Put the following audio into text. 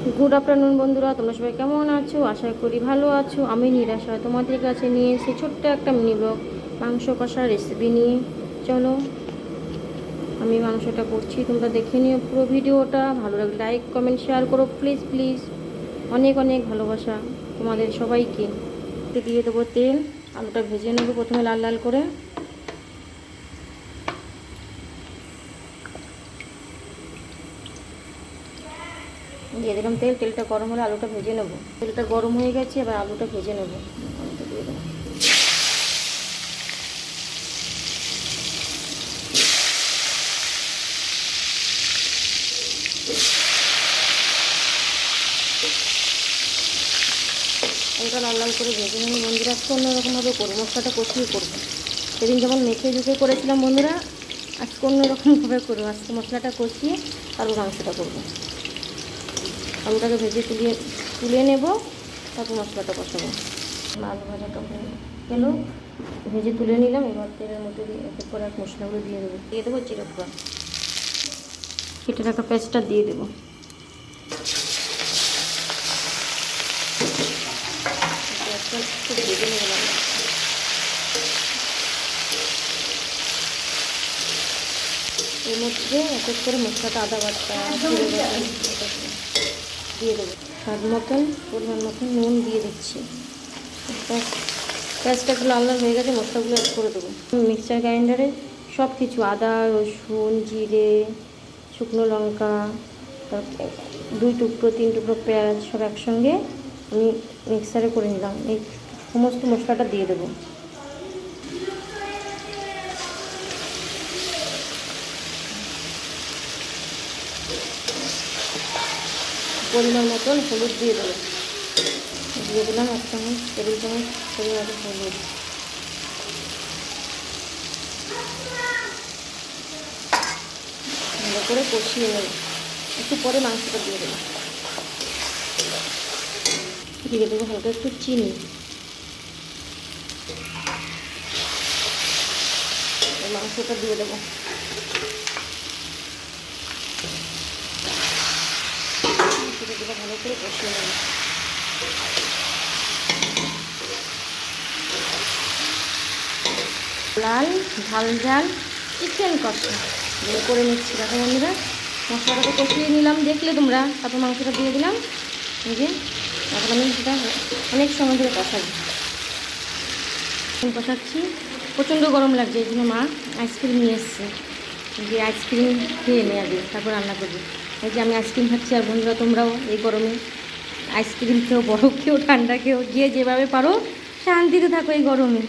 Good afternoon বন্ধুরা, তোমরা সবাই কেমন আছো? আশা করি ভালো আছো। আমি নিরাশা তোমাদের কাছে নিয়ে এসেছি ছোট্ট একটা মিনি ব্লগ মাংস কষার রেসিপি নিয়ে। চলো আমি মাংসটা করছি, তোমরা দেখে নিও পুরো ভিডিওটা। ভালো লাগলে লাইক কমেন্ট শেয়ার করো প্লিজ প্লিজ। অনেক অনেক ভালোবাসা তোমাদের সবাইকে। দিয়ে দেবো তেল, আলুটা ভেজে নেবো প্রথমে লাল লাল করে। দিয়ে দিলাম তেল, তেলটা গরম হলে আলুটা ভেজে নেবো। তেলটা গরম হয়ে গেছে, এবার আলুটা ভেজে নেবো। আলুটা দিয়ে দেবো। হালকা লাল লাল করে ভেজে নেবো বন্ধুরা। আজকে অন্যরকমভাবে করবো, মশলাটা কষিয়ে করবো। সেদিন যেমন মেখে ঝুঁকে করেছিলাম বন্ধুরা, আজকে অন্যরকমভাবে করবো। আজকে মশলাটা কষিয়ে তারপর মাংসটা করবো। আলুটাকে ভেজে তুলে নেব, তারপর মশলাটা কষাবো। আলু ভাজাটা গেল, ভেজে তুলে নিলাম। এবার তেলের মধ্যে দিয়ে একের পর এক মশলাগুলো দিয়ে দেবো জিরে গুঁড়া, কেটে রাখা পেঁয়াজটা দিয়ে দেবো। একটু ভেজে নিলাম। এর মধ্যে এক এক করে মশলাটা, আদা বাটা, জিরে বাটা দিয়ে দেবো। স্বাদ মতন পরিমাণ মতন নুন দিয়ে দিচ্ছি। পেঁয়াজটা একটু লাল লাল হয়ে গেছে, মশলাগুলো অ্যাড করে দেবো। মিক্সচার গ্রাইন্ডারে সব কিছু আদা রসুন জিরে শুকনো লঙ্কা, তারপর 2 টুকরো 3 টুকরো পেঁয়াজ সব একসঙ্গে আমি মিক্সারে করে নিলাম। এই সমস্ত মশলাটা দিয়ে দেবো। পরিমাণ মতন হলুদ দিয়ে দেবো। দিয়ে দিলাম 1 চামচ, টেবিল চামচ পরিমাণ হলুদ। ভালো করে কষিয়ে নেব। একটু পরে মাংসটা দিয়ে দেবো। দিয়ে দেবো হালকা একটু চিনি। মাংসটা দিয়ে দেবো। ভালো করে কষিয়ে নেব। লাল ঝাল ঝাল চিকেন কষা করে নিচ্ছি। দেখো বন্ধুরা, মশলাটা কষিয়ে নিলাম দেখলে তোমরা। তারপর মাংসটা দিয়ে দিলাম। এই যে এখন আমি সেটা অনেক সময় ধরে কষাচ্ছি। প্রচণ্ড গরম লাগছে, এই জন্য মা আইসক্রিম নিয়ে এসছে। যে আইসক্রিম খেয়ে নিয়ে আগে তারপর রান্না করবি। এই যে আমি আইসক্রিম খাচ্ছি, আর বন্ধুরা তোমরাও এই গরমে আইসক্রিম খেও, বরফ খেও, ঠান্ডা খেও, যে যেভাবে পারো শান্তিতে থাকো এই গরমে।